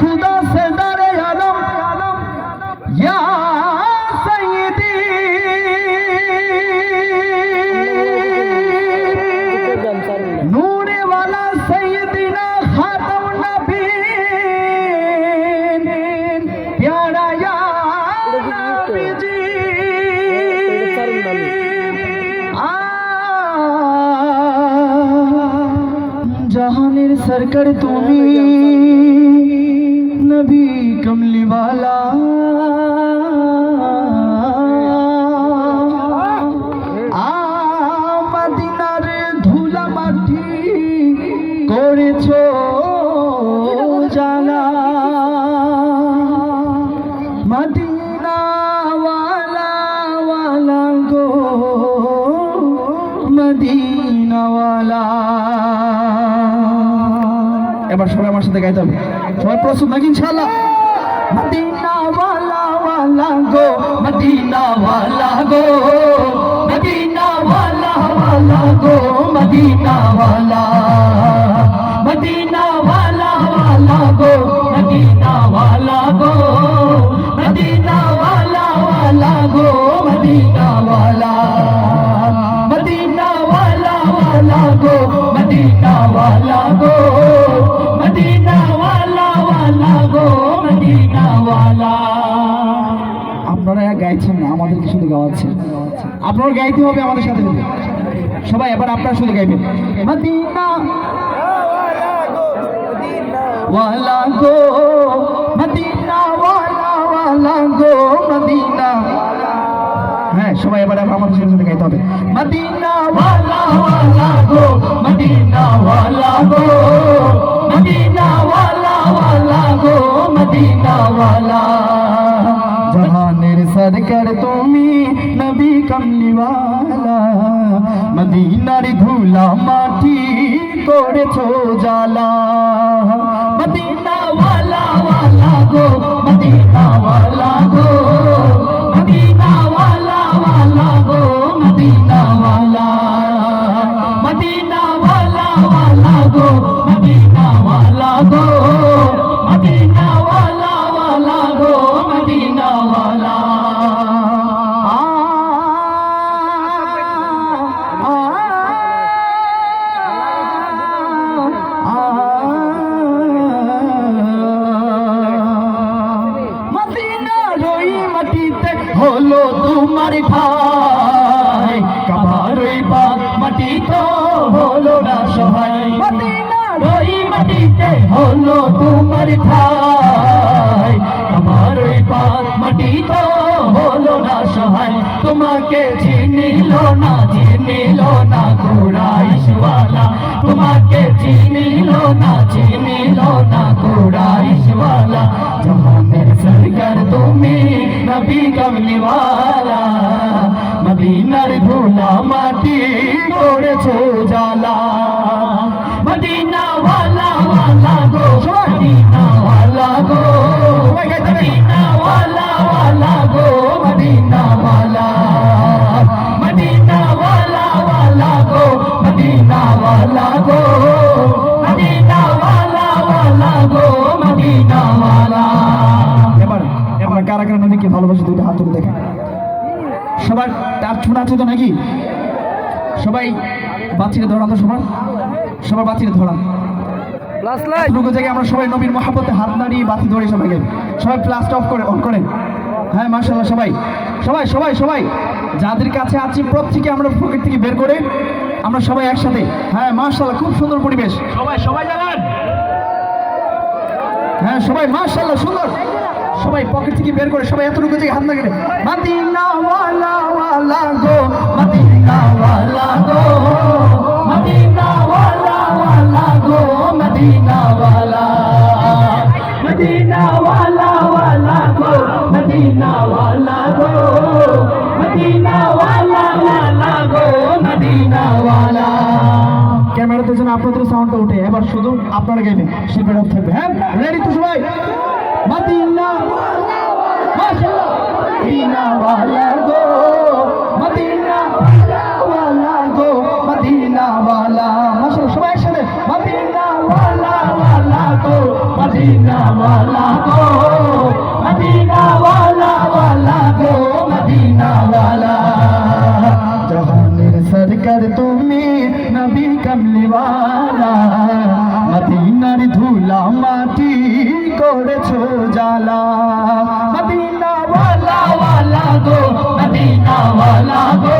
खुदा से दरे आलम या सैयदी नूरे वाला सैयदीना खातम नबीन प्यारा या नबी जी जहानेर सरकार तुमी नबी कमली वाला मदीनार धूला माटी करेছো জালা মদিনা ওয়ালা ওয়ালা গো মদিনা ওয়ালা। এবার সবাই আমার সাথে গাইতে হবে। সবাই প্রস্তুত নাকি ইনশাআল্লাহ? মদিনা ওয়ালা ওয়ালা গো মদিনা ওয়ালা গো মদিনা ওয়ালা ওয়ালা গো মদিনা ওয়ালা মদিনা ওয়ালা ওয়ালা গো মদিনা ওয়ালা গো মদিনা ওয়ালা ওয়ালা গো মদিনা ওয়ালা মদিনা ওয়ালা ওয়ালা গো মদিনা ওয়ালা গো মদিনা ওয়ালা ওয়ালা গো মদিনা ওয়ালা। আপনারা গাইছেন না, আমাদেরকে শুধু গাওয়াচ্ছেন। আপনারা গাইতে হবে আমাদের সাথে সাথে। সবাই এবার আপনারা শুধু গাইবেন মদিনা ওয়ালা গো মদিনা ওয়ালা ওয়ালা গো মদিনা। হ্যাঁ সবাই এবার আমাদের সাথে গাইতে হবে মদিনা ওয়ালা ওয়ালা গো মদিনা ওয়ালা গো মদিনা ওয়ালা ওয়ালা গো মদিনা ওয়ালা। জাহানের সরকার তুমি নবী কমলি ওয়ালা মদিনার ধুলা মাটি করেছো জালা মদিনা ওয়ালা ওয়ালা গো মদিনা ওয়ালা গো মদিনা ওয়ালা ওয়ালা গো মদিনা ওয়ালা মদিনা ওয়ালা ওয়ালা গো মদিনা ওয়ালা গো মদিনা ওয়ালা ওয়ালা গো মদিনা ওয়ালা। হলো তোমার ভাই কাবার ওই মাটি তো হলো না সহায় মদিনার ওই মাটিতে হলো তোমার ভাই কাবার ওই মাটি তো হলো না সহায় তোমাকে চিনিল না কুরাইশওয়ালা তোমাকে চিনিল না কুরাইশওয়ালা। জাহানের সরকার তুমি নবী কমলি ওয়ালা মদিনার ধুলা মাটি করেছো জালা মদিনা ওয়ালা ওয়ালা গো মদিনা ওয়ালা গো মদিনা ওয়ালা ওয়ালা গো মদিনা ওয়ালা মদিনা ওয়ালা ওয়ালা গো মদিনা ওয়ালা গো মদিনা ওয়ালা ওয়ালা গো মদিনা ওয়ালা। এবার কারা কারা নবীকে ভালোবাসে দুইটা হাত তুলে দেখেন। সবার তার ছুনা আছে তো নাকি? সবাই বাচ্চিরে ধরান তো সবার বাচ্চিরে ধরান। জায়গায় আমরা সবাই নবীর মহাব্বতে হাত দাঁড়িয়ে বাতি ধরে সবাই প্লাস্টার অফ করে অন করেন। হ্যাঁ মাশাআল্লাহ সবাই সবাই সবাই সবাই যাদের কাছে আছি প্রত্যেকে আমরা পকেট থেকে বের করে আমরা সবাই একসাথে। হ্যাঁ মাশাআল্লাহ খুব সুন্দর পরিবেশ। সবাই সবাই জানান। হ্যাঁ সবাই মাশাআল্লাহ সুন্দর। সবাই পকেট থেকে বের করে সবাই এতটুকু থেকে হাত লাগিয়ে মদিনা ওয়ালা ওয়ালা গো মদিনা ওয়ালা গো মদিনা ওয়ালা ওয়ালা গো মদিনা ওয়ালা মদিনা ওয়ালা ওয়ালা গো মদিনা ওয়ালা গো মদিনা ওয়ালা ওয়ালা গো মদিনা ওয়ালা। ক্যামেরাতে যেন আপনাদের সাউন্ডটা উঠে। এবার শুধু আপনারা গাইবেন, শিল্পের অফ থাকবে। হ্যাঁ রেডি তো সবাই? মদিনা মাশাআল্লাহ মদিনা ওয়ালা গো মদিনা ওয়ালা গো মদিনা ওয়ালা মাশাআল্লাহ সবাই একসাথে মদিনা ওয়ালা ওয়ালা গো মদিনা वाला गो मदीना वाला गो मदीना वाला जहानेर सरकार তুমি নবী কামলি वाला মদিনার ধুলা মাটি করেছো জ্বালা মদিনা वाला गो मदीना वाला गो